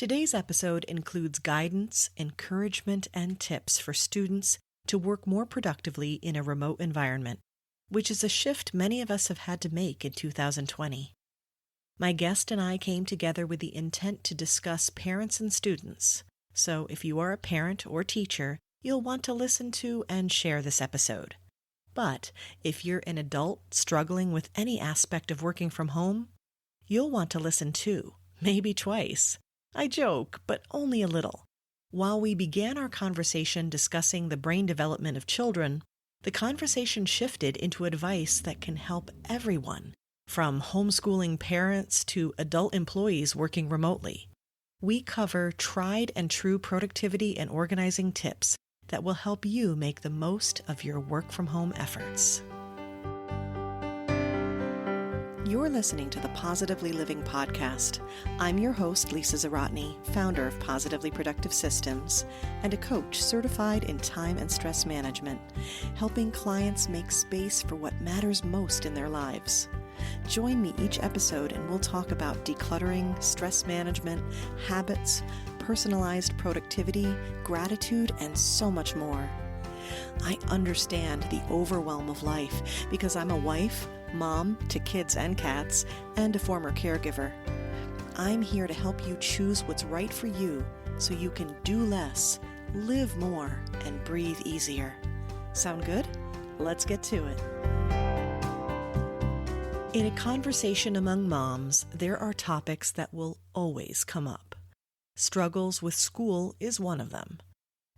Today's episode includes guidance, encouragement, and tips for students to work more productively in a remote environment, which is a shift many of us have had to make in 2020. My guest and I came together with the intent to discuss parents and students, so if you are a parent or teacher, you'll want to listen to and share this episode. But if you're an adult struggling with any aspect of working from home, you'll want to listen too, maybe twice. I joke, but only a little. While we began our conversation discussing the brain development of children, the conversation shifted into advice that can help everyone, from homeschooling parents to adult employees working remotely. We cover tried and true productivity and organizing tips that will help you make the most of your work-from-home efforts. You're listening to the Positively Living podcast. I'm your host, Lisa Zawrotny, founder of Positively Productive Systems and a coach certified in time and stress management, helping clients make space for what matters most in their lives. Join me each episode and we'll talk about decluttering, stress management, habits, personalized productivity, gratitude, and so much more. I understand the overwhelm of life because I'm a wife, mom to kids and cats, and a former caregiver. I'm here to help you choose what's right for you so you can do less, live more, and breathe easier. Sound good? Let's get to it. In a conversation among moms, there are topics that will always come up. Struggles with school is one of them.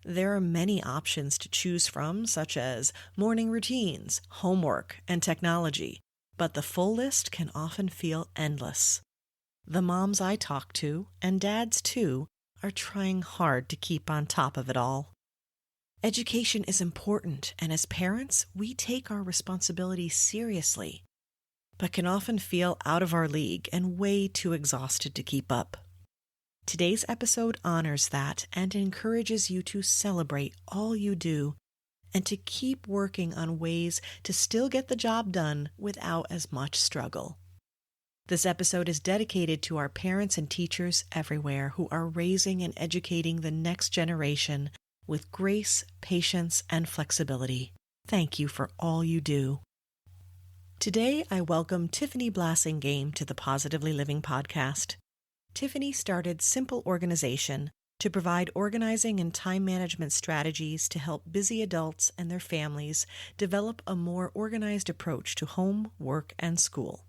There are many options to choose from, such as morning routines, homework, and technology, but the full list can often feel endless. The moms I talk to, and dads too, are trying hard to keep on top of it all. Education is important, and as parents, we take our responsibility seriously, but can often feel out of our league and way too exhausted to keep up. Today's episode honors that and encourages you to celebrate all you do and to keep working on ways to still get the job done without as much struggle. This episode is dedicated to our parents and teachers everywhere who are raising and educating the next generation with grace, patience, and flexibility. Thank you for all you do. Today, I welcome Tiffany Blassingame to the Positively Living podcast. Tiffany started Simple Organization to provide organizing and time management strategies to help busy adults and their families develop a more organized approach to home, work, and school.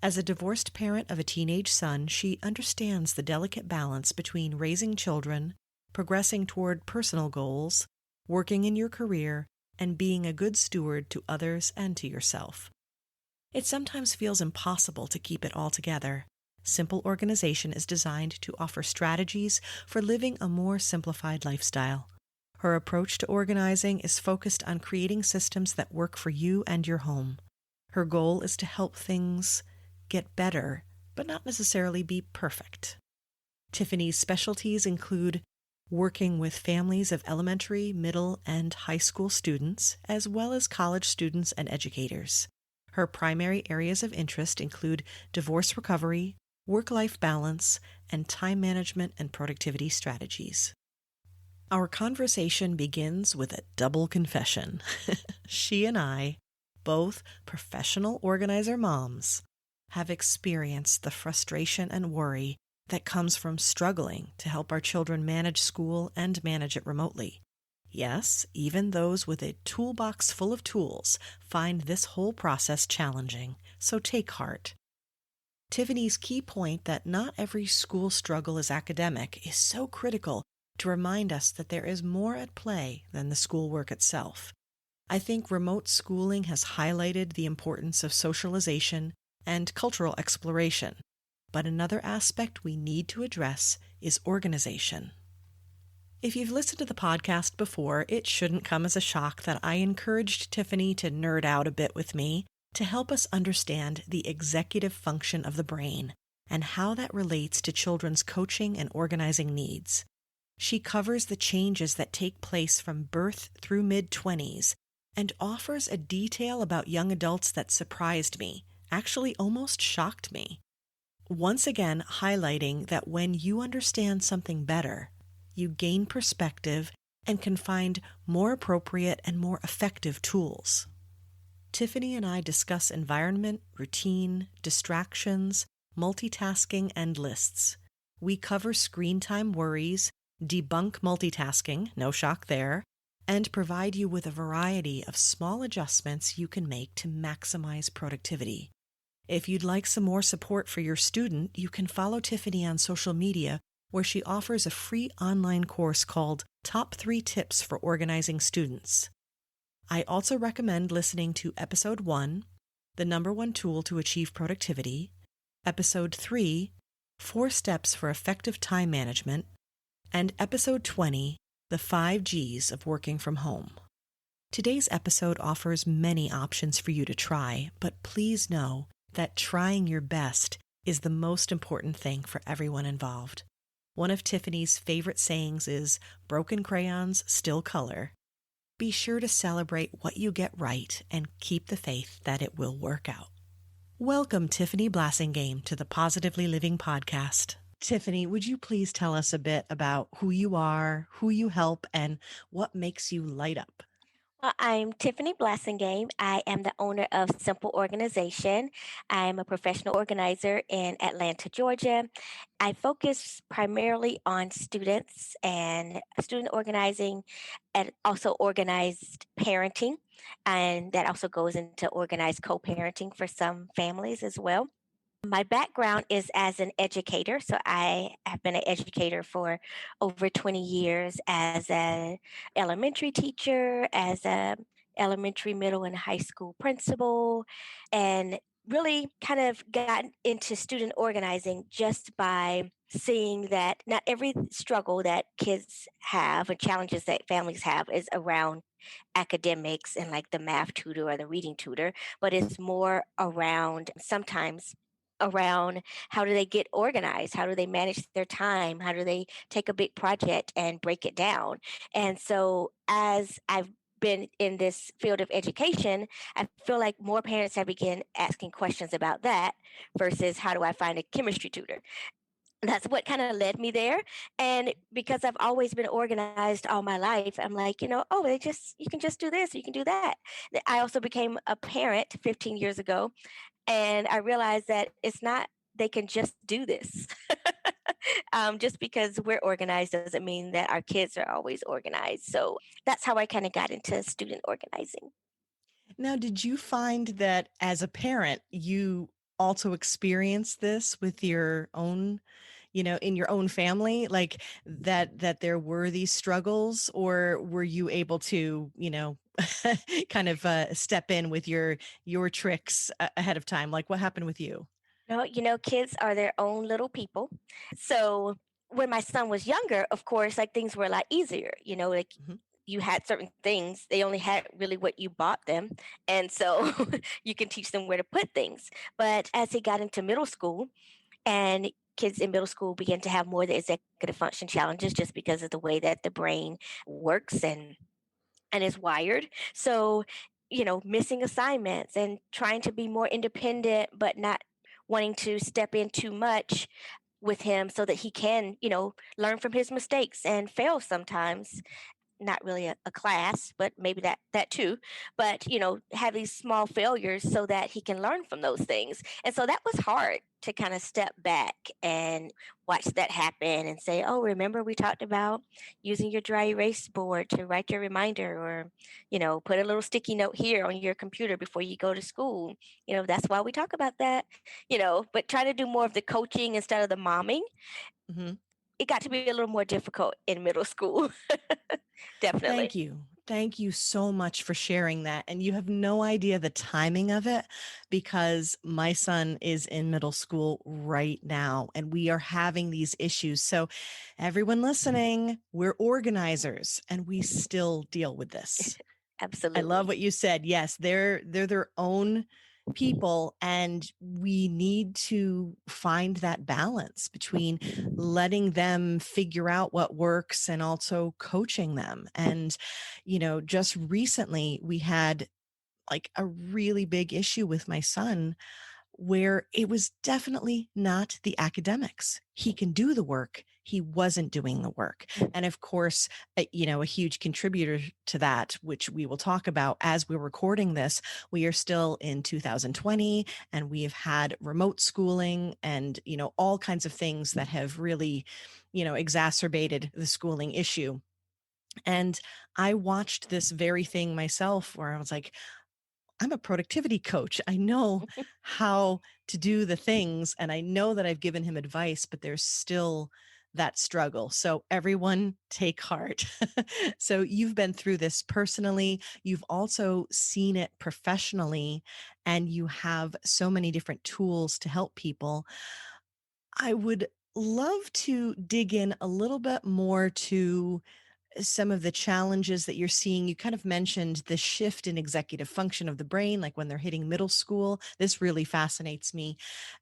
As a divorced parent of a teenage son, she understands the delicate balance between raising children, progressing toward personal goals, working in your career, and being a good steward to others and to yourself. It sometimes feels impossible to keep it all together. Simple Organization is designed to offer strategies for living a more simplified lifestyle. Her approach to organizing is focused on creating systems that work for you and your home. Her goal is to help things get better, but not necessarily be perfect. Tiffany's specialties include working with families of elementary, middle, and high school students, as well as college students and educators. Her primary areas of interest include divorce recovery, work-life balance, and time management and productivity strategies. Our conversation begins with a double confession. She and I, both professional organizer moms, have experienced the frustration and worry that comes from struggling to help our children manage school and manage it remotely. Yes, even those with a toolbox full of tools find this whole process challenging, so take heart. Tiffany's key point that not every school struggle is academic is so critical to remind us that there is more at play than the schoolwork itself. I think remote schooling has highlighted the importance of socialization and cultural exploration, but another aspect we need to address is organization. If you've listened to the podcast before, it shouldn't come as a shock that I encouraged Tiffany to nerd out a bit with me to help us understand the executive function of the brain and how that relates to children's coaching and organizing needs. She covers the changes that take place from birth through mid-20s and offers a detail about young adults that surprised me, actually almost shocked me. once again highlighting that when you understand something better, you gain perspective and can find more appropriate and more effective tools. Tiffany and I discuss environment, routine, distractions, multitasking, and lists. We cover screen time worries, debunk multitasking, no shock there, and provide you with a variety of small adjustments you can make to maximize productivity. If you'd like some more support for your student, you can follow Tiffany on social media, where she offers a free online course called Top 3 Tips for Organizing Students. I also recommend listening to Episode 1, The Number One Tool to Achieve Productivity, Episode 3, 4 Steps for Effective Time Management, and Episode 20, The 5 G's of Working from Home. Today's episode offers many options for you to try, but please know that trying your best is the most important thing for everyone involved. One of Tiffany's favorite sayings is, "Broken crayons still color." Be sure to celebrate what you get right and keep the faith that it will work out. Welcome, Tiffany Blassingame, to the Positively Living podcast. Tiffany, would you please tell us a bit about who you are, who you help, and what makes you light up? Well, I'm Tiffany Blassingame. I am the owner of Simple Organization. I'm a professional organizer in Atlanta, Georgia. I focus primarily on students and student organizing and also organized parenting. And that also goes into organized co parenting for some families as well. My background is as an educator. So I have been an educator for over 20 years as an elementary teacher, as a elementary, middle, and high school principal, and really kind of got into student organizing just by seeing that not every struggle that kids have and challenges that families have is around academics and like the math tutor or the reading tutor, but it's more around sometimes around how do they get organized? How do they manage their time? How do they take a big project and break it down? And so as I've been in this field of education, I feel like more parents have begun asking questions about that versus how do I find a chemistry tutor? That's what kind of led me there. And because I've always been organized all my life, I'm like, oh, you can just do this, you can do that. I also became a parent 15 years ago, and I realized that it's not, they can just do this. Just because we're organized doesn't mean that our kids are always organized. So that's how I kind of got into student organizing. Now, did you find that as a parent, you also experienced this with your own, in your own family, like that there were these struggles, or were you able to, kind of step in with your tricks ahead of time? Like what happened with you? No, kids are their own little people. So when my son was younger, of course, like things were a lot easier, like Mhm. you had certain things, they only had really what you bought them. And so you can teach them where to put things. But as he got into middle school and kids in middle school began to have more of the executive function challenges just because of the way that the brain works and is wired. So, missing assignments and trying to be more independent, but not wanting to step in too much with him so that he can, learn from his mistakes and fail sometimes, not really a class, but maybe that too. But have these small failures so that he can learn from those things. And so that was hard to kind of step back and watch that happen and say, oh, remember we talked about using your dry erase board to write your reminder, or put a little sticky note here on your computer before you go to school. That's why we talk about that. But try to do more of the coaching instead of the momming. Mhm. It got to be a little more difficult in middle school. Definitely. Thank you. Thank you so much for sharing that. And you have no idea the timing of it, because my son is in middle school right now and we are having these issues. So, everyone listening, we're organizers and we still deal with this. I love Absolutely. what you said. Yes, they're their own people, and we need to find that balance between letting them figure out what works and also coaching them. And just recently we had like a really big issue with my son where it was definitely not the academics. He can do the work. He wasn't doing the work. And of course, a huge contributor to that, which we will talk about as we're recording this, we are still in 2020 and we have had remote schooling and, all kinds of things that have really, exacerbated the schooling issue. And I watched this very thing myself where I was like, I'm a productivity coach. I know how to do the things and I know that I've given him advice, but there's still that struggle. So everyone take heart. So you've been through this personally. You've also seen it professionally and you have so many different tools to help people. I would love to dig in a little bit more to some of the challenges that you're seeing. You kind of mentioned the shift in executive function of the brain, like when they're hitting middle school. This really fascinates me.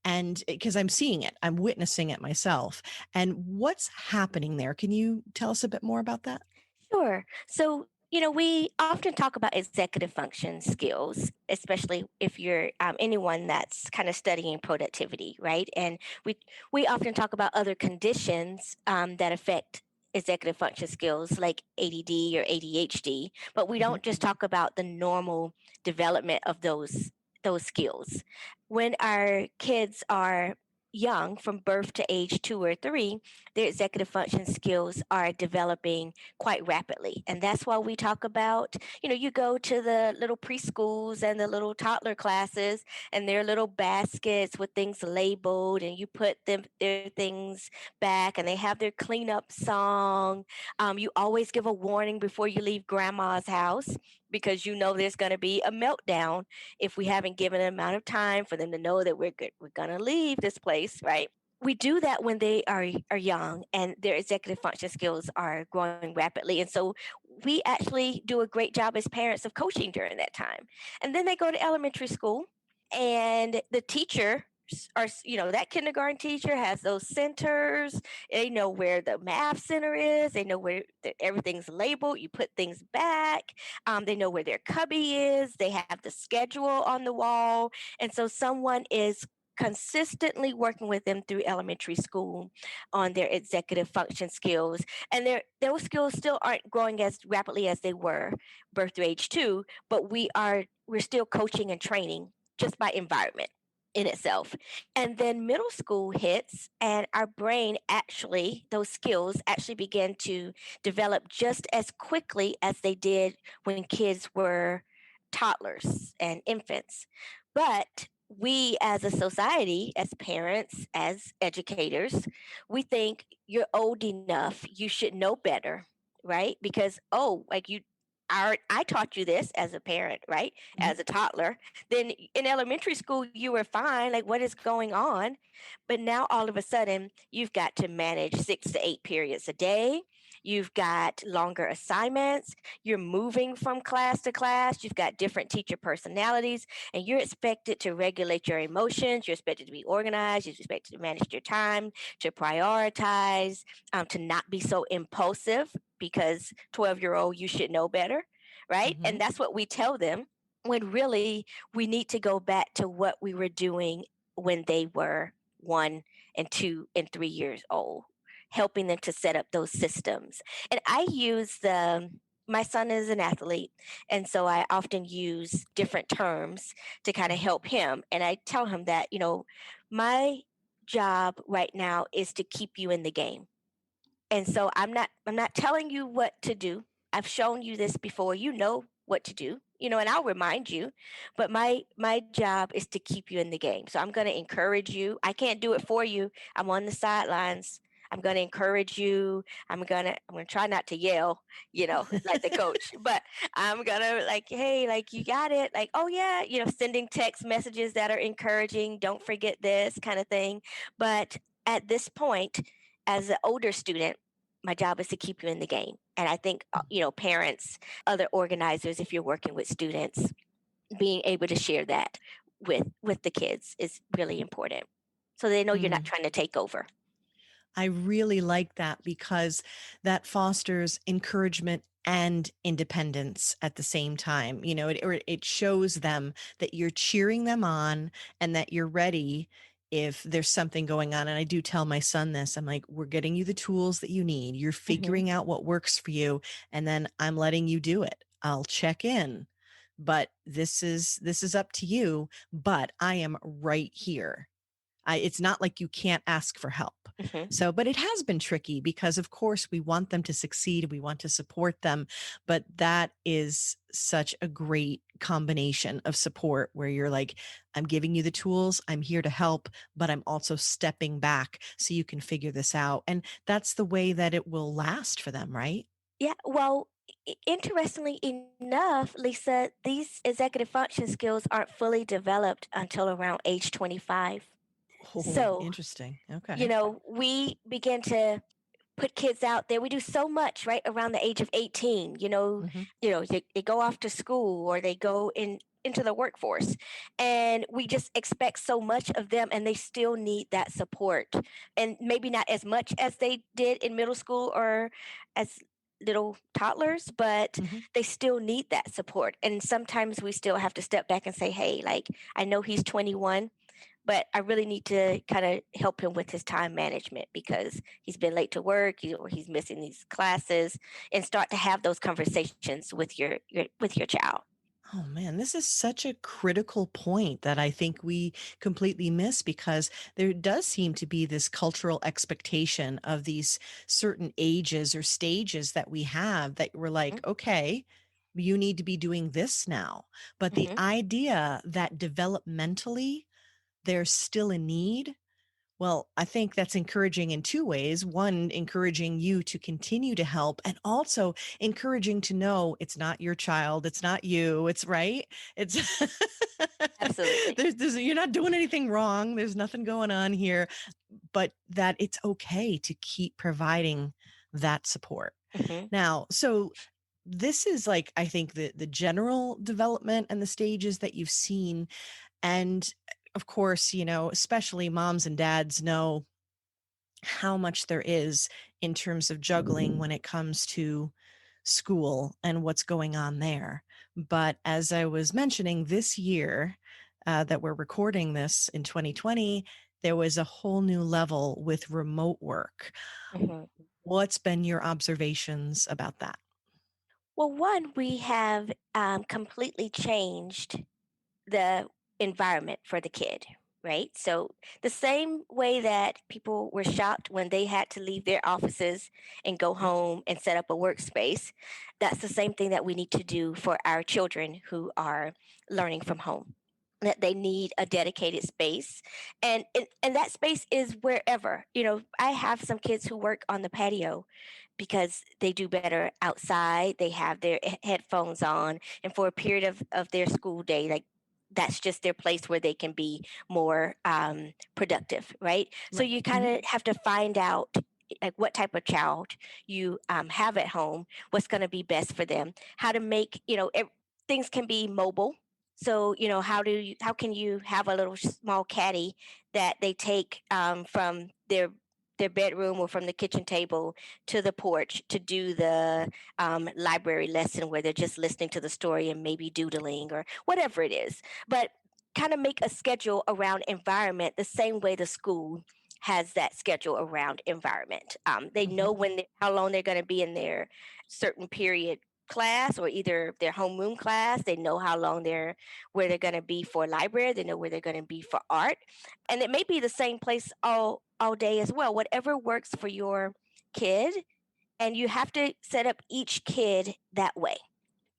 And because I'm seeing it, I'm witnessing it myself. And what's happening there? Can you tell us a bit more about that? Sure. So, we often talk about executive function skills, especially if you're anyone that's kind of studying productivity, right? And we often talk about other conditions that affect executive function skills like ADD or ADHD, but we Mhm. don't just talk about the normal development of those skills. When our kids are young, from birth to age 2 or 3, their executive function skills are developing quite rapidly. And that's why we talk about, you go to the little preschools and the little toddler classes and their little baskets with things labeled, and you put their things back and they have their cleanup song. You always give a warning before you leave grandma's house because you know there's going to be a meltdown if we haven't given an amount of time for them to know that we're good, we're going to leave this place, right? We do that when they are young and their executive function skills are growing rapidly. And so we actually do a great job as parents of coaching during that time. And then they go to elementary school and the teacher are, that kindergarten teacher has those centers. They know where the math center is. They know where everything's labeled. You put things back. They know where their cubby is. They have the schedule on the wall. And so someone is consistently working with them through elementary school on their executive function skills. And those skills still aren't growing as rapidly as they were birth through age 2, but we're still coaching and training just by environment in itself. And then middle school hits, and our brain actually, those skills actually begin to develop just as quickly as they did when kids were toddlers and infants. But we as a society, as parents, as educators, we think you're old enough, you should know better, right? Because, oh, like I taught you this as a parent, right? Mhm. As a toddler. Then in elementary school, you were fine. Like, what is going on? But now all of a sudden, you've got to manage 6 to 8 periods a day. You've got longer assignments. You're moving from class to class. You've got different teacher personalities, and you're expected to regulate your emotions. You're expected to be organized. You're expected to manage your time, to prioritize, to not be so impulsive because 12-year-old, you should know better, right? And Mhm. that's what we tell them when really we need to go back to what we were doing when they were 1 and 2 and 3 years old, helping them to set up those systems. And my son is an athlete, and so I often use different terms to kind of Mhm. help him. And I tell him that, my job right now is to keep you in the game. And so I'm not telling you what to do. I've shown you this before. You know what to do. And I'll remind you. But my job is to keep you in the game. So I'm going to encourage you. I can't do it for you. I'm on the sidelines. I'm going to encourage you. I'm going to try not to yell, like the coach, but I'm going to like, hey, like you got it. Like, oh yeah, sending text messages that are encouraging, don't forget this kind of thing. But at this point, as an older student, my job is to keep you in the game. And I think, parents, other organizers, if you're working with students, being able to share that with the kids is really important. So they know you're not Mhm. trying to take over. I really like that because that fosters encouragement and independence at the same time. It shows them that you're cheering them on and that you're ready if there's something going on. And I do tell my son this. I'm like, we're getting you the tools that you need. You're Hmm. figuring out what works for you, and then I'm letting you do it. I'll check in. But this is up to you, but I am right here. It's not like you can't ask for help. Hmm. So, but it has been tricky because, of course, we want them to succeed. We want to support them. But that is such a great combination of support where you're like, I'm giving you the tools. I'm here to help, but I'm also stepping back so you can figure this out. And that's the way that it will last for them, right? Yeah, well, interestingly enough, Lisa, these executive function skills aren't fully developed until around age 25. Oh, So, interesting. Okay. we begin to put kids out there. We do so much right around the age of 18. Hmm. They go off to school or they go into the workforce, and we just expect so much of them, and they still need that support, and maybe not as much as they did in middle school or as little toddlers, but Hmm. they still need that support. And sometimes we still have to step back and say, hey, like, I know he's 21, but I really need to kind of help him with his time management because he's been late to work, or he's missing these classes, and start to have those conversations with your child. Oh man, this is such a critical point that I think we completely miss because there does seem to be this cultural expectation of these certain ages or stages that we have that we're like, okay, you need to be doing this now. But the Mm-hmm. idea that developmentally there's still a need, well, I think that's encouraging in two ways. One, encouraging you to continue to help, and also encouraging to know it's not your child, it's not you, it's right. It's Absolutely. you're not doing anything wrong. There's nothing going on here, but that it's okay to keep providing that support. Mm-hmm. Now, so this is like I think the general development and the stages that you've seen, and of course, especially moms and dads know how much there is in terms of juggling when it comes to school and what's going on there. But as I was mentioning, this year that we're recording this in 2020, there was a whole new level with remote work. Mm-hmm. What's been your observations about that? Well, one, we have completely changed the environment for the kid, right? So, the same way that people were shocked when they had to leave their offices and go home and set up a workspace, that's the same thing that we need to do for our children who are learning from home. That they need a dedicated space, and that space is wherever. I have some kids who work on the patio because they do better outside. They have their headphones on, and for a period of their school day, like, that's just their place where they can be more productive, right? So Right. you kind Mhm. of have to find out like what type of child you have at home, what's going to be best for them, how to make things can be mobile. So how can you have a little small caddy that they take from their bedroom or from the kitchen table to the porch to do the library lesson where they're just listening to the story and maybe doodling or whatever it is. But kind of make a schedule around environment the same way the school has that schedule around environment. They know Mhm. how long they're going to be in their certain period class or either their homeroom class. They know how long where they're going to be for library. They know where they're going to be for art, and it may be the same place all day as well. Whatever works for your kid, and you have to set up each kid that way.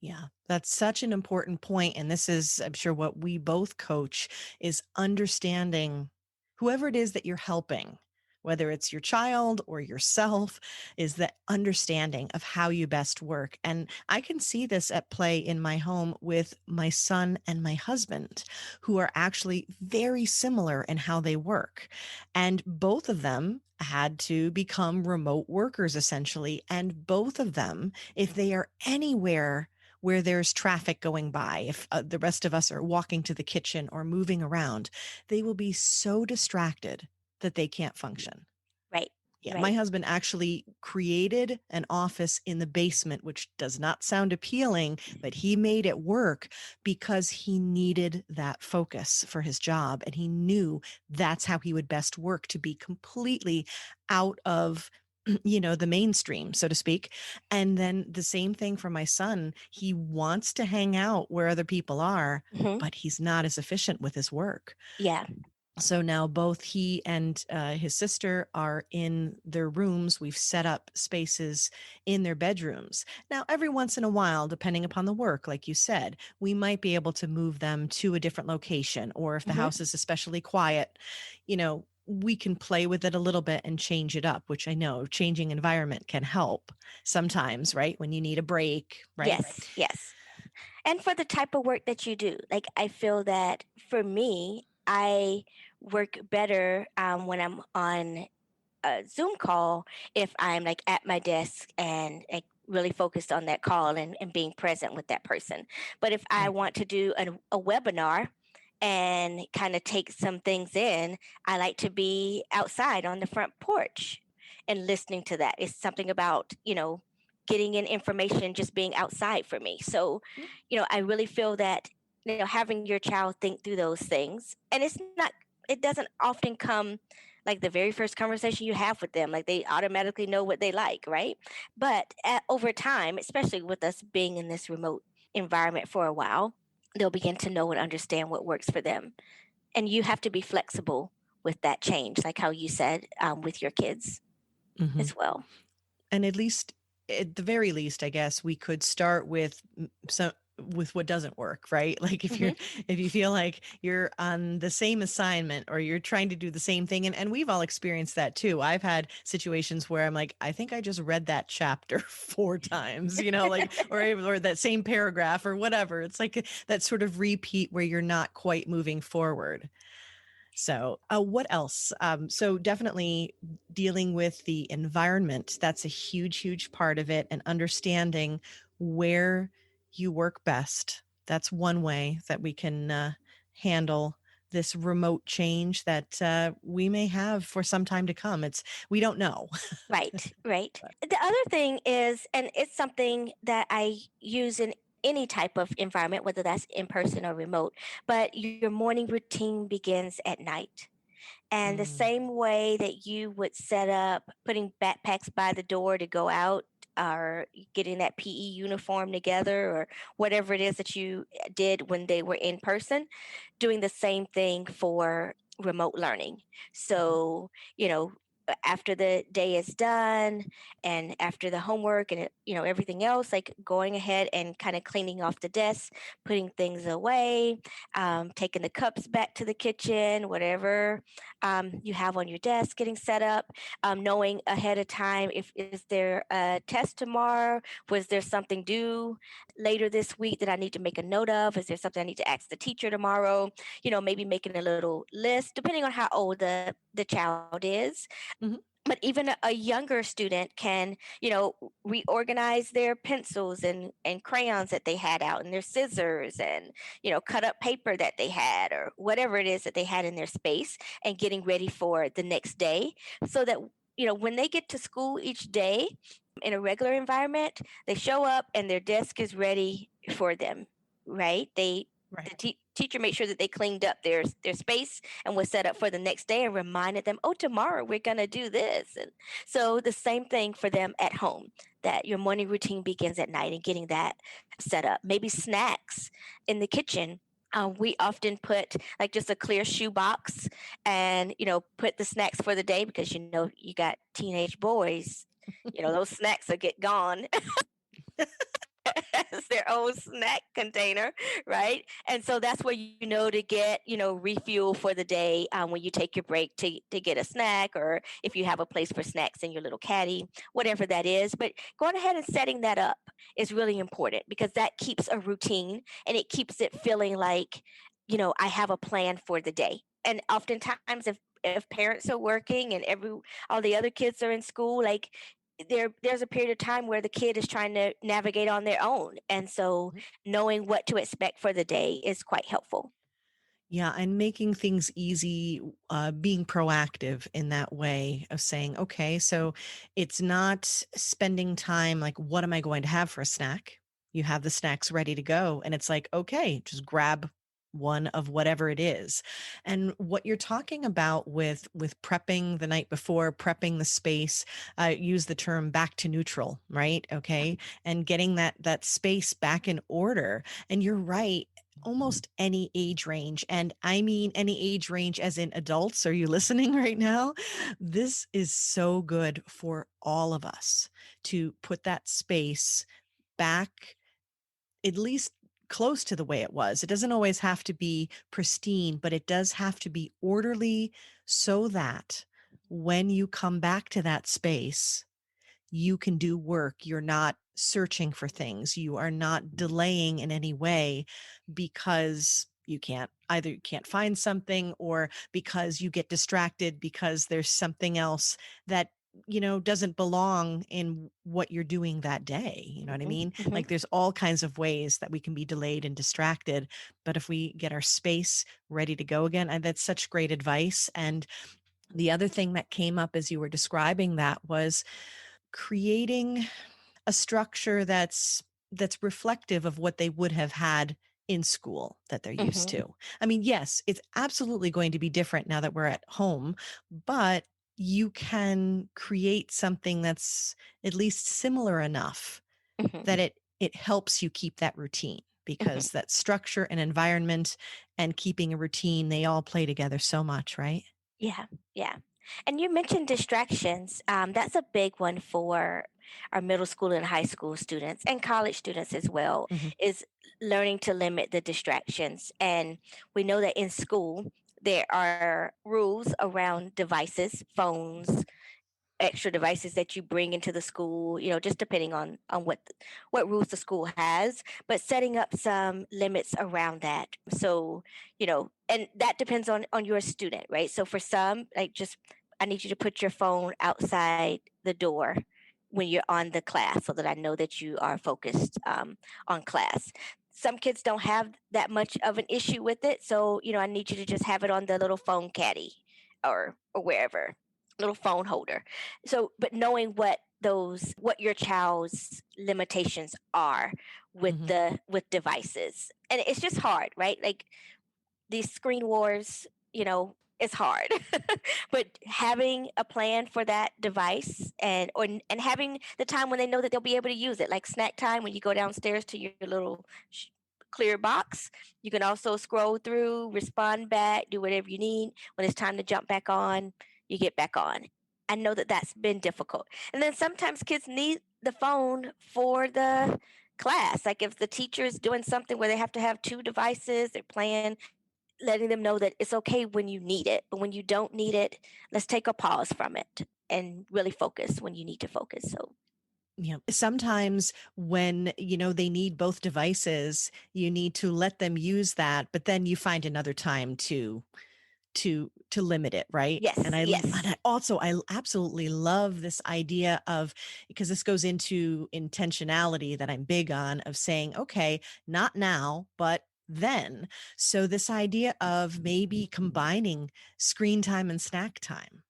Yeah, that's such an important point. And this is, I'm sure, what we both coach is understanding whoever it is that you're helping, whether it's your child or yourself, is the understanding of how you best work. And I can see this at play in my home with my son and my husband, who are actually very similar in how they work. And both of them had to become remote workers essentially. And both of them, if they are anywhere where there's traffic going by, if the rest of us are walking to the kitchen or moving around, they will be so distracted that they can't function. Right. Yeah, my Right. husband actually created an office in the basement, which does not sound appealing, but he made it work because he needed that focus for his job. And he knew that's how he would best work, to be completely out of the mainstream, so to speak. And then the same thing for my son. He wants to hang out where other people are, Hmm. but he's not as efficient with his work. Yeah. So now both he and his sister are in their rooms. We've set up spaces in their bedrooms. Now, every once in a while, depending upon the work, like you said, we might be able to move them to a different location. Or if the Hmm. house is especially quiet, we can play with it a little bit and change it up, which I know changing environment can help sometimes, right? When you need a break, right? Yes. Yes. And for the type of work that you do, like I feel that for me, I work better when I'm on a Zoom call if I'm like at my desk and like really focused on that call and being present with that person. But if I Right. want to do a webinar and kind of take some things in, I like to be outside on the front porch and listening to that. It's something about, getting in information just being outside for me. So, I really feel that, having your child think through those things, and it doesn't often come like the very first conversation you have with them, like they automatically know what they like, right? But over time, especially with us being in this remote environment for a while, they'll begin to know and understand what works for them. And you have to be flexible with that change, like how you said with your kids Hmm. as well. And at the very least, I guess we could start with with what doesn't work, right? Like Hmm. if you feel like you're on the same assignment or you're trying to do the same thing, and we've all experienced that too. I've had situations where I'm like, I think I just read that chapter 4 times, like or that same paragraph or whatever. It's like that sort of repeat where you're not quite moving forward. So, what else? So, definitely dealing with the environment. That's a huge, huge part of it, and understanding where you work best. That's one way that we can handle this remote change that we may have for some time to come. We don't know. Right, right. But, The other thing is, and it's something that I use in any type of environment, whether that's in person or remote, but your morning routine begins at night. And the mm, same way that you would set up putting backpacks by the door to go out or getting that PE uniform together or whatever it is that you did when they were in person, doing the same thing for remote learning. mhm, So, after the day is done and after the homework and everything else, like going ahead and kind of cleaning off the desk, putting things away, taking the cups back to the kitchen, whatever you have on your desk, getting set up, knowing ahead of time if is there a test tomorrow, was there something due later this week that I need to make a note of, is there something I need to ask the teacher tomorrow, maybe making a little list depending on how old the child is. mhm. But even a younger student can, reorganize their pencils and crayons that they had out and their scissors and, cut up paper that they had or whatever it is that they had in their space and getting ready for the next day so that, when they get to school each day in a regular environment, they show up and their desk is ready for them, right? Right. The teacher made sure that they cleaned up their space and was set up for the next day and reminded them, oh, tomorrow we're going to do this. And so the same thing for them at home, that your morning routine begins at night and getting that set up. Maybe snacks in the kitchen. We often put like just a clear shoe box and, put the snacks for the day because, you got teenage boys, those snacks will get gone as their own snack container, right? And so that's where to get refuel for the day when you take your break to get a snack, or if you have a place for snacks in your little caddy, whatever that is. But going ahead and setting that up is really important because that keeps a routine and it keeps it feeling like I have a plan for the day. And oftentimes, if parents are working and all the other kids are in school, like there's a period of time where the kid is trying to navigate on their own, and so knowing what to expect for the day is quite helpful. Yeah, and making things easy, being proactive in that way of saying, okay, so it's not spending time like, what am I going to have for a snack? You have the snacks ready to go. And it's like, okay, just grab one of whatever it is. And what you're talking about with prepping the night before, prepping the space, use the term back to neutral, right? Okay. And getting that space back in order. And you're right, almost any age range. And I mean any age range as in adults. Are you listening right now? This is so good for all of us to put that space back at least close to the way it was. It doesn't always have to be pristine, but it does have to be orderly so that when you come back to that space, you can do work. You're not searching for things. You are not delaying in any way because you can't either you can't find something or because you get distracted because there's something else that doesn't belong in what you're doing that day. You know what I Hmm. mean? Hmm. Like there's all kinds of ways that we can be delayed and distracted, but if we get our space ready to go again, and that's such great advice. And the other thing that came up as you were describing that was creating a structure that's reflective of what they would have had in school that they're used Hmm. to. I mean, yes, it's absolutely going to be different now that we're at home, but you can create something that's at least similar enough that Hmm. it helps you keep that routine Hmm. because that structure and environment and keeping a routine, they all play together so much, right? Yeah, yeah. And you mentioned distractions. That's a big one for our middle school and high school students and college students as well, Mhm. is learning to limit the distractions. And we know that in school, there are rules around devices, phones, extra devices that you bring into the school, just depending on what rules the school has, but setting up some limits around that. So, and that depends on your student, right? So for some, like, just, I need you to put your phone outside the door when you're on the class so that I know that you are focused on class. Some kids don't have that much of an issue with it, so I need you to just have it on the little phone caddy or wherever, little phone holder. So, but knowing what your child's limitations are with Mhm. with devices, and it's just hard, right? Like, these screen wars, it's hard. But having a plan for that device, and having the time when they know that they'll be able to use it, like snack time when you go downstairs to your little clear box, you can also scroll through, respond back, do whatever you need. When it's time to jump back on, you get back on. I know that that's been difficult. And then sometimes kids need the phone for the class. Like if the teacher is doing something where they have to have two devices, they're playing, letting them know that it's okay when you need it, but when you don't need it, let's take a pause from it and really focus when you need to focus. So, Yeah. Sometimes when, they need both devices, you need to let them use that, but then you find another time to limit it, right? And yes, yes, I absolutely love this idea of because this goes into intentionality that I'm big on of saying, okay, not now, but then. So this idea of maybe combining screen time and snack time.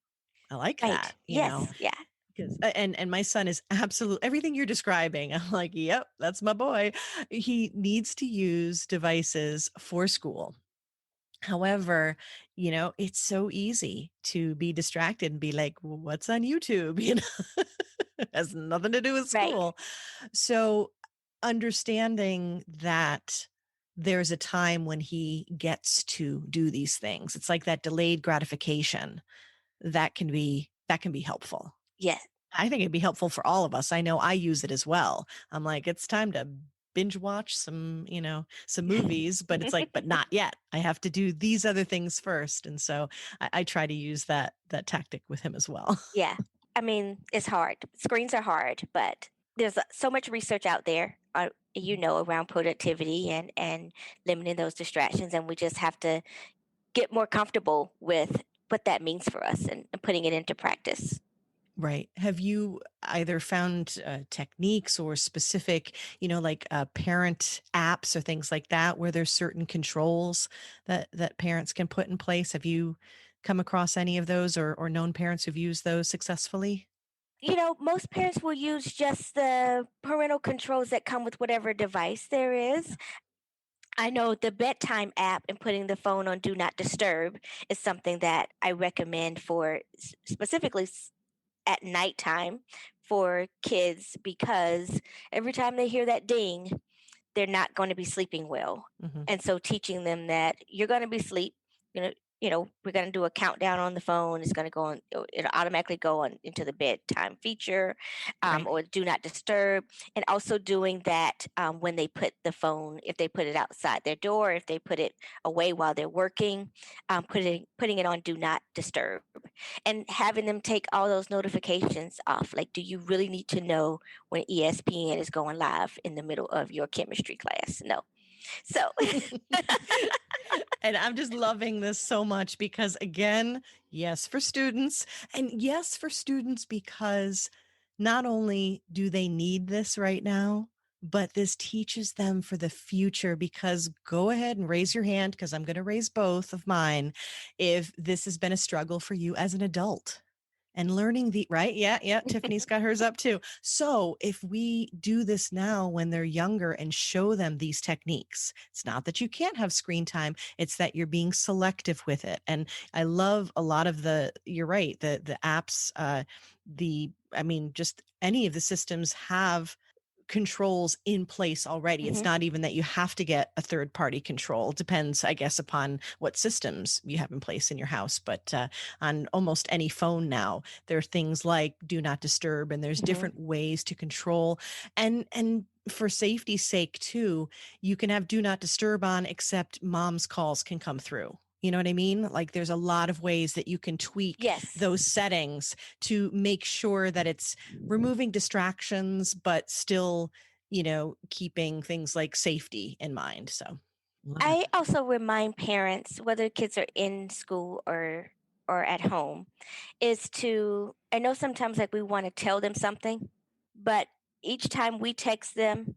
I like that, right. Yes, yeah, because and my son is absolute everything you're describing. I'm like, yep, that's my boy. He needs to use devices for school. However, it's so easy to be distracted and be like, "Well, what's on YouTube?" It has nothing to do with right. school. So understanding that there's a time when he gets to do these things. It's like that delayed gratification that can be helpful. Yes, I think it'd be helpful for all of us. I know I use it as well. I'm like, it's time to binge watch some movies, but it's like, but not yet. I have to do these other things first. And so I try to use that tactic with him as well. yeah. I mean, it's hard. Screens are hard, but there's so much research out there, around productivity and limiting those distractions, and we just have to get more comfortable with what that means for us and putting it into practice. Right. Have you either found techniques or specific, like parent apps or things like that, where there's certain controls that parents can put in place? Have you come across any of those, or known parents who've used those successfully? Most parents will use just the parental controls that come with whatever device there Yeah. is. I know the bedtime app and putting the phone on do not disturb is something that I recommend for specifically at nighttime for kids, because every time they hear that ding, they're not going to be sleeping well. Hmm. And so teaching them that you're going to be asleep, you know, we're going to do a countdown on the phone. It's going to go on, it'll automatically go on into the bedtime feature, Right. or do not disturb. And also doing that when they put the phone, if they put it outside their door, if they put it away while they're working, putting it on do not disturb, and having them take all those notifications off. Like, do you really need to know when ESPN is going live in the middle of your chemistry class? No. So, And I'm just loving this so much because, again, yes, for students, and yes, for students, because not only do they need this right now, but this teaches them for the future. Because go ahead and raise your hand, because I'm going to raise both of mine, if this has been a struggle for you as an adult. And learning the right. Yeah. Yeah. Tiffany's got hers up too. So if we do this now when they're younger and show them these techniques, it's not that you can't have screen time. It's that you're being selective with it. And I love a lot of you're right. The apps, I mean, just any of the systems have controls in place already. It's mhm, not even that you have to get a third party control. It depends, I guess, upon what systems you have in place in your house. But on almost any phone now, there are things like do not disturb, and there's mhm, different ways to control. And for safety's sake too, you can have do not disturb on, except mom's calls can come through. You know what I mean? Like there's a lot of ways that you can tweak yes. those settings to make sure that it's removing distractions, but still, keeping things like safety in mind. So love it. I also remind parents, whether kids are in school or at home, is to, I know sometimes like we want to tell them something, but each time we text them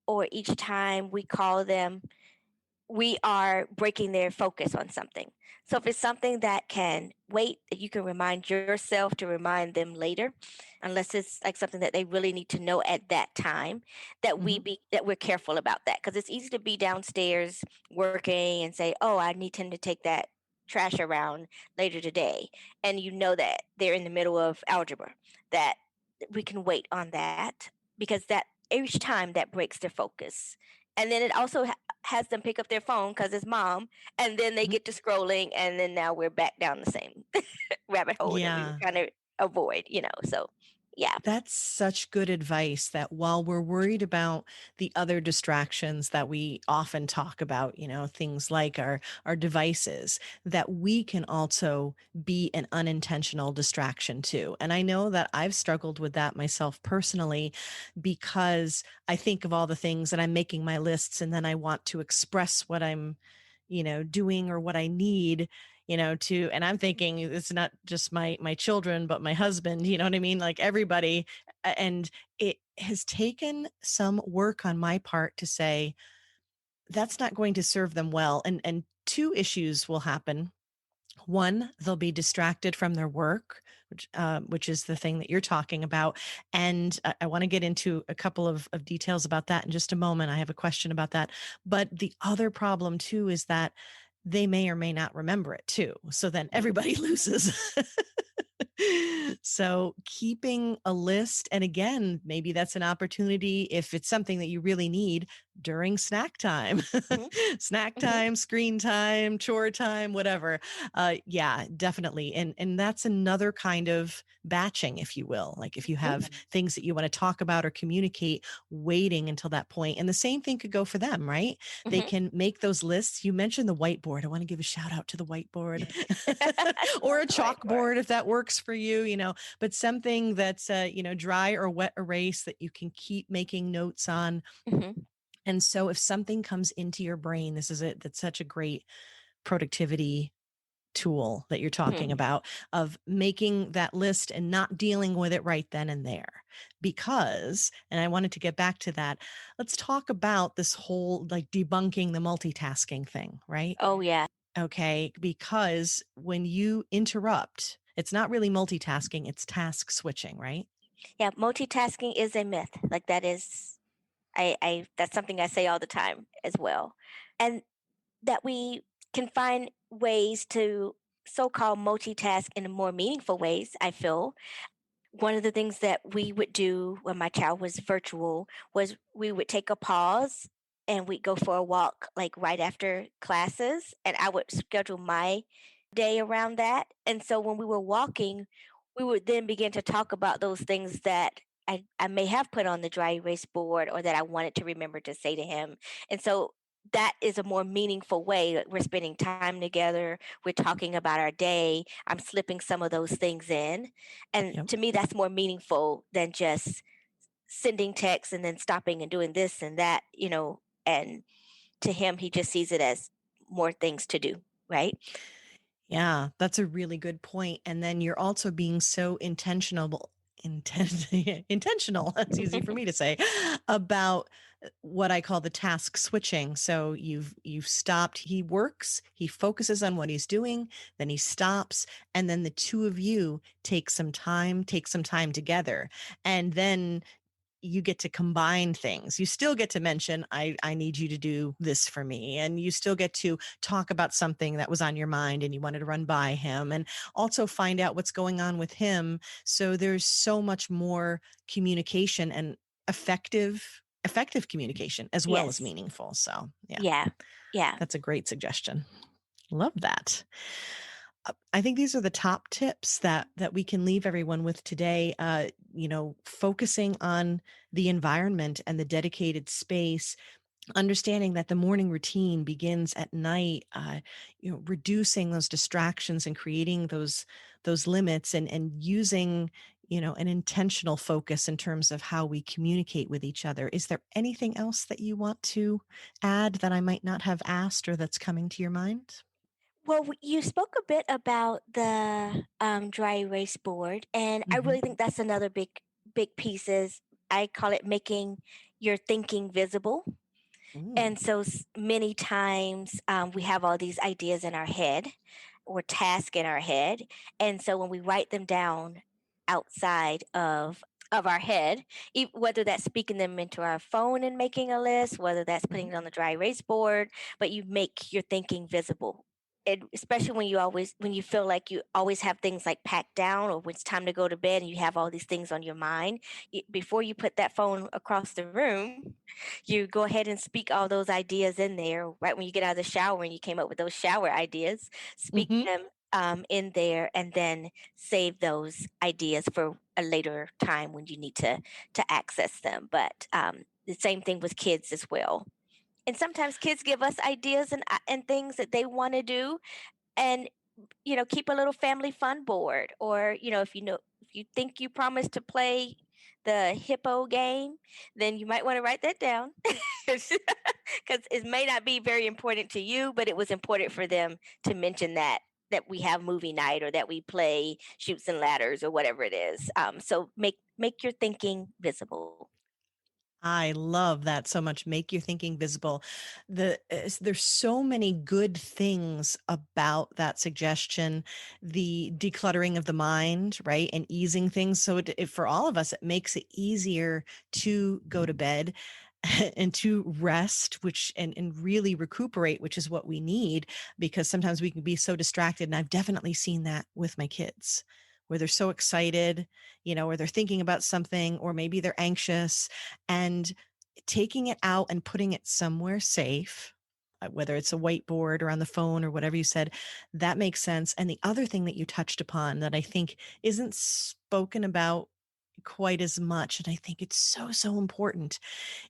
or each time we call them, we are breaking their focus on something. So if it's something that can wait, that you can remind yourself to remind them later, unless it's like something that they really need to know at that time, Hmm. that we're careful about that, because it's easy to be downstairs working and say, "Oh, I need him to take that trash around later today," and you know that they're in the middle of algebra. That we can wait on that, because that each time that breaks their focus. And then it also has them pick up their phone because it's mom, and then they Hmm. get to scrolling, and then now we're back down the same rabbit hole that we were Yeah. trying to avoid. So, yeah. That's such good advice, that while we're worried about the other distractions that we often talk about, things like our devices, that we can also be an unintentional distraction too. And I know that I've struggled with that myself personally, because I think of all the things and I'm making my lists, and then I want to express what I'm, doing, or what I need, and I'm thinking it's not just my children, but my husband, you know what I mean? Like everybody. And it has taken some work on my part to say that's not going to serve them well. And two issues will happen. One, they'll be distracted from their work, which is the thing that you're talking about. And I want to get into a couple of details about that in just a moment. I have a question about that. But the other problem too is that they may or may not remember it too. So then everybody loses. So keeping a list, and again, maybe that's an opportunity if it's something that you really need during snack time, Hmm. snack Hmm. time, screen time, chore time, whatever. Yeah, definitely. And that's another kind of batching, if you will. Like if you have things that you want to talk about or communicate, waiting until that point. And the same thing could go for them, right? They Hmm. can make those lists. You mentioned the whiteboard. I want to give a shout out to the whiteboard. Or a Whiteboard. chalkboard if that works for you, but something that's, dry or wet erase that you can keep making notes on. Hmm. And so if something comes into your brain, this is it. That's such a great productivity tool that you're talking Mhm. about of making that list and not dealing with it right then and there. Because, and I wanted to get back to that, let's talk about this whole like debunking the multitasking thing, right? Oh, yeah. Okay. Because when you interrupt, it's not really multitasking, it's task switching, right? Yeah, multitasking is a myth. Like that is I that's something I say all the time as well. And that we can find ways to so-called multitask in more meaningful ways, I feel. One of the things that we would do when my child was virtual was we would take a pause and we'd go for a walk like right after classes, and I would schedule my day around that. And so when we were walking, we would then begin to talk about those things that I may have put on the dry erase board or that I wanted to remember to say to him. And so that is a more meaningful way. Like, we're spending time together, we're talking about our day, I'm slipping some of those things in. And Yep. to me, that's more meaningful than just sending texts and then stopping and doing this and that, and to him, he just sees it as more things to do, right? Yeah, that's a really good point. And then you're also being so intentional, that's easy for me to say, about what I call the task switching. So you've stopped, he works, he focuses on what he's doing, then he stops, and then the two of you take some time together. And then you get to combine things. You still get to mention, I need you to do this for me. And you still get to talk about something that was on your mind and you wanted to run by him and also find out what's going on with him. So there's so much more communication and effective communication as well as Yes. meaningful. So yeah, Yeah. Yeah. that's a great suggestion. Love that. I think these are the top tips that we can leave everyone with today. Focusing on the environment and the dedicated space, understanding that the morning routine begins at night. Reducing those distractions and creating those limits, and using an intentional focus in terms of how we communicate with each other. Is there anything else that you want to add that I might not have asked or that's coming to your mind? Well, you spoke a bit about the dry erase board, and I Hmm. really think that's another big piece. Is I call it making your thinking visible. Ooh. And so many times we have all these ideas in our head or tasks in our head. And so when we write them down outside of our head, whether that's speaking them into our phone and making a list, whether that's putting Mhm. it on the dry erase board, but you make your thinking visible. And especially when you feel like you always have things like packed down, or when it's time to go to bed and you have all these things on your mind, before you put that phone across the room, you go ahead and speak all those ideas in there right when you get out of the shower and you came up with those shower ideas. Speak Mhm. them in there, and then save those ideas for a later time when you need to access them. But the same thing with kids as well. And sometimes kids give us ideas and things that they want to do, and keep a little family fun board, or if you think you promised to play the hippo game, then you might want to write that down because it may not be very important to you, but it was important for them to mention that we have movie night or that we play shoots and ladders or whatever it is. So make your thinking visible. I love that so much. Make your thinking visible. There's so many good things about that suggestion. The decluttering of the mind, right, and easing things. So for all of us, it makes it easier to go to bed and to rest, and really recuperate, which is what we need, because sometimes we can be so distracted. And I've definitely seen that with my kids, where they're so excited, or they're thinking about something, or maybe they're anxious, and taking it out and putting it somewhere safe, whether it's a whiteboard or on the phone or whatever you said, that makes sense. And the other thing that you touched upon that I think isn't spoken about quite as much, and I think it's so, so important,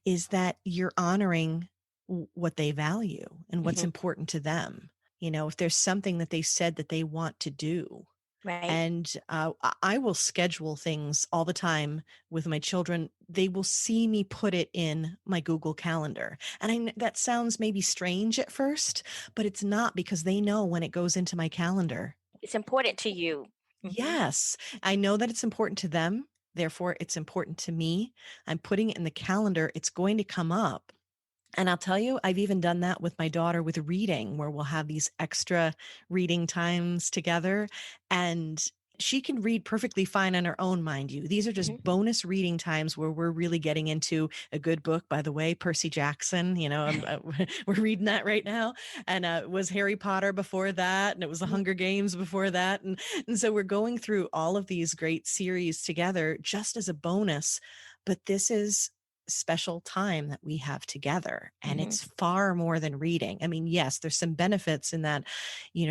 is that you're honoring what they value and what's Hmm. important to them. If there's something that they said that they want to do, Right. And I will schedule things all the time with my children. They will see me put it in my Google Calendar. And that sounds maybe strange at first, but it's not, because they know when it goes into my calendar. It's important to you. Hmm. Yes, I know that it's important to them. Therefore, it's important to me. I'm putting it in the calendar. It's going to come up. And I'll tell you, I've even done that with my daughter with reading, where we'll have these extra reading times together. And she can read perfectly fine on her own, mind you. These are just Hmm. bonus reading times where we're really getting into a good book. By the way, Percy Jackson, we're reading that right now. And it was Harry Potter before that. And it was the Hunger Games before that. And so we're going through all of these great series together just as a bonus. But this is special time that we have together. And Hmm. it's far more than reading. I mean, yes, there's some benefits in that,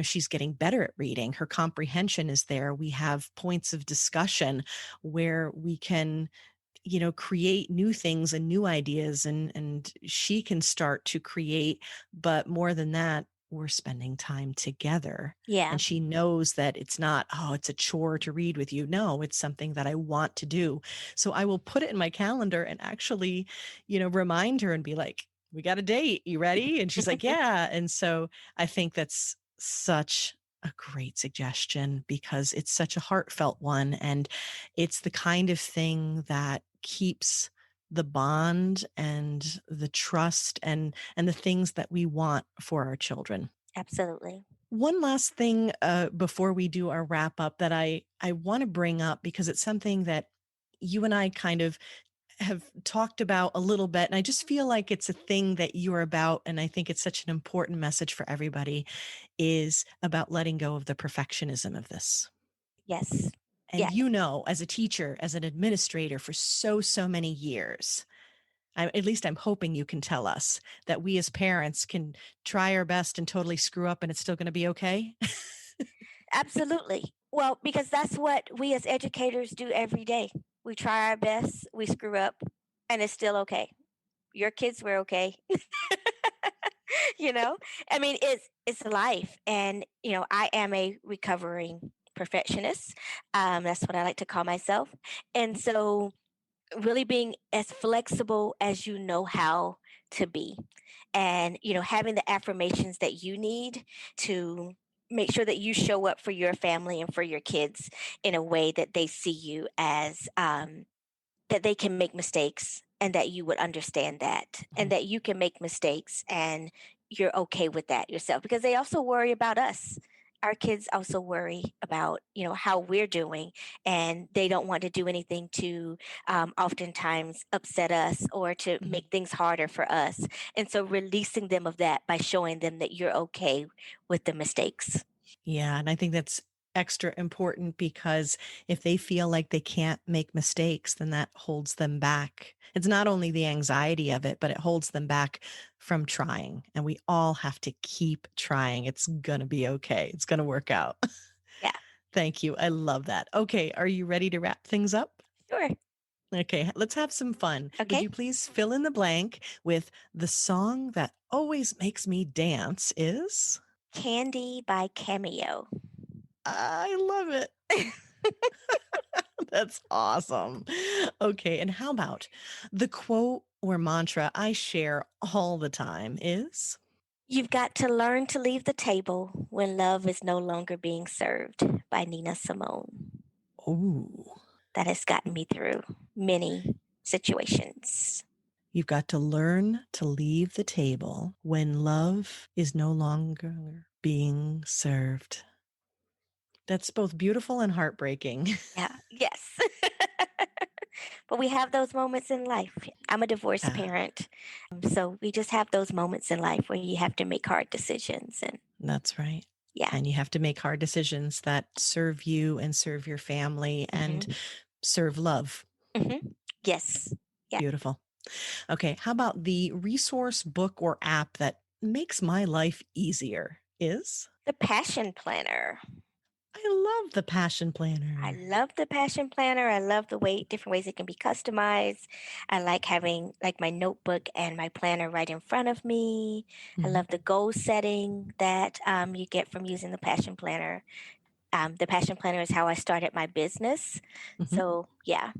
she's getting better at reading. Her comprehension is there. We have points of discussion where we can, create new things and new ideas, and she can start to create. But more than that, we're spending time together. Yeah. And she knows that it's not, oh, it's a chore to read with you. No, it's something that I want to do. So I will put it in my calendar and actually, remind her and be like, we got a date. You ready? And she's like, yeah. And so I think that's such a great suggestion, because it's such a heartfelt one. And it's the kind of thing that keeps the bond and the trust and the things that we want for our children. Absolutely. One last thing before we do our wrap up that I want to bring up, because it's something that you and I kind of have talked about a little bit, and I just feel like it's a thing that you're about, and I think it's such an important message for everybody, is about letting go of the perfectionism of this. Yes. And Yes. as a teacher, as an administrator for so many years, at least I'm hoping you can tell us that we as parents can try our best and totally screw up and it's still going to be okay. Absolutely. Well, because that's what we as educators do every day. We try our best, we screw up, and it's still okay. Your kids were okay. you know? I mean, it's life. And, I am a recovering perfectionist. That's what I like to call myself. And so really being as flexible as you know how to be, and having the affirmations that you need to make sure that you show up for your family and for your kids in a way that they see you as that they can make mistakes, and that you would understand that, and Mhm. that you can make mistakes and you're okay with that yourself, because they also worry about us. Our kids also worry about how we're doing, and they don't want to do anything to oftentimes upset us or to Mhm. make things harder for us. And so releasing them of that by showing them that you're okay with the mistakes. Yeah. And I think that's extra important, because if they feel like they can't make mistakes, then that holds them back. It's not only the anxiety of it, but it holds them back from trying. And we all have to keep trying. It's going to be okay. It's going to work out. Yeah. Thank you. I love that. Okay. Are you ready to wrap things up? Sure. Okay, let's have some fun. Would Okay. you please fill in the blank with the song that always makes me dance is? Candy by Cameo. I love it. That's awesome. Okay, and how about the quote or mantra I share all the time is? You've got to learn to leave the table when love is no longer being served, by Nina Simone. Oh, That has gotten me through many situations. you've got to learn to leave the table when love is no longer being served. That's both beautiful and heartbreaking. Yeah, yes. But we have those moments in life. I'm a divorced Ah, parent. So we just have those moments in life where you have to make hard decisions. And that's right. yeah. And you have to make hard decisions that serve you and serve your family and Hmm. serve love. Hmm. Yes. Yeah. Beautiful. Okay. How about the resource, book, or app that makes my life easier is? The Passion Planner. I love the Passion I Planner. love the Passion Planner. I love the way different ways it can be customized. I like having like my notebook and my planner right in front of me. I Mhm. love the goal setting that you get from using the Passion Planner. The Passion Planner is how I started my business. Mhm. So, yeah.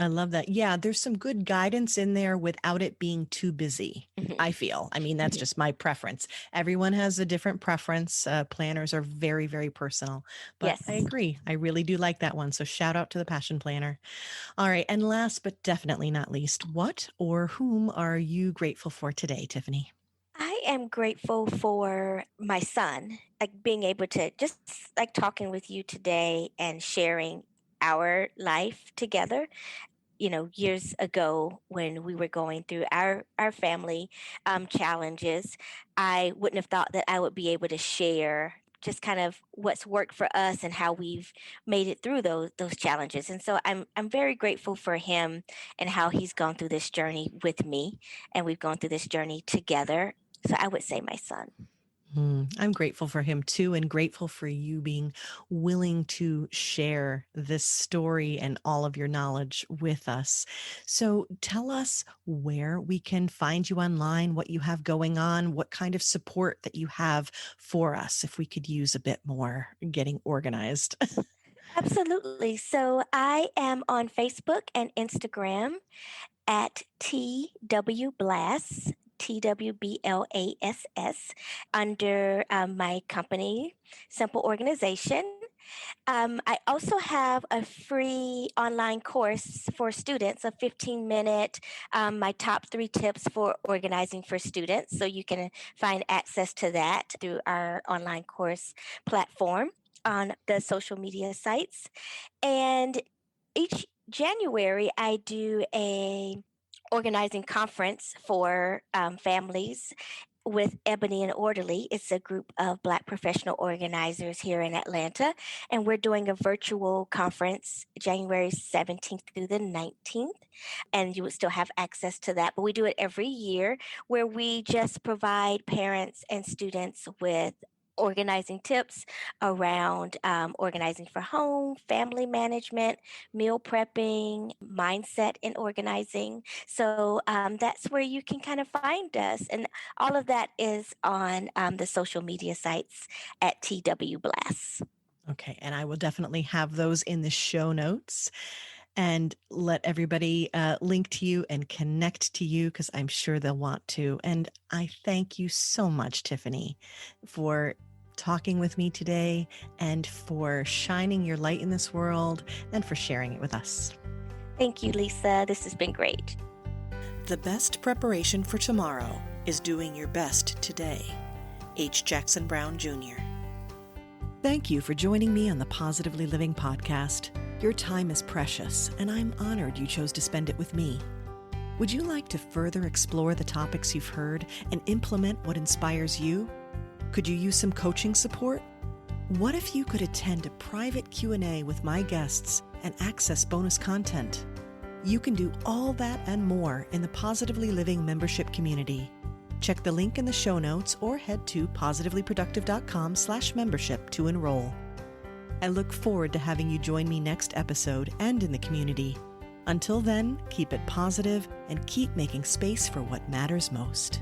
I love that. Yeah, there's some good guidance in there without it being too busy. Mhm, I feel. I mean, that's mhm. just my preference. Everyone has a different preference. Planners are very, very personal, but I Yes. agree. I really do like that one. So shout out to the Passion Planner. All right. And last but definitely not least, what or whom are you grateful for today, Tiffany? I am grateful for my son, like being able to just like talking with you today and sharing our life together. Years ago when we were going through our family challenges, I wouldn't have thought that I would be able to share just kind of what's worked for us and how we've made it through those challenges. And so I'm very grateful for him and how he's gone through this journey with me, and we've gone through this journey together. So I would say my son. I'm grateful for him too, and grateful for you being willing to share this story and all of your knowledge with us. So tell us where we can find you online, what you have going on, what kind of support that you have for us, if we could use a bit more getting organized. Absolutely. So I am on Facebook and Instagram at TW Blass, TWBLASS, under my company, Simple Organization. I also have a free online course for students, a 15-minute, my top 3 tips for organizing for students. So you can find access to that through our online course platform on the social media sites. And each January, I do a organizing conference for families with Ebony and Orderly. It's a group of Black professional organizers here in Atlanta, and we're doing a virtual conference January 17th through the 19th, and you would still have access to that. But we do it every year where we just provide parents and students with organizing tips around organizing for home, family management, meal prepping, mindset in organizing. So that's where you can kind of find us. And all of that is on the social media sites at TW Blass. Okay. And I will definitely have those in the show notes and let everybody link to you and connect to you because I'm sure they'll want to. And I thank you so much, Tiffany, for talking with me today and for shining your light in this world and for sharing it with us. Thank you, Lisa. This has been great. The best preparation for tomorrow is doing your best today. H. Jackson Brown, Jr. Thank you for joining me on the Positively Living podcast. Your time is precious, and I'm honored you chose to spend it with me. Would you like to further explore the topics you've heard and implement what inspires you? Could you use some coaching support? What if you could attend a private Q&A with my guests and access bonus content? You can do all that and more in the Positively Living membership community. Check the link in the show notes or head to positivelyproductive.com/membership to enroll. I look forward to having you join me next episode and in the community. Until then, keep it positive and keep making space for what matters most.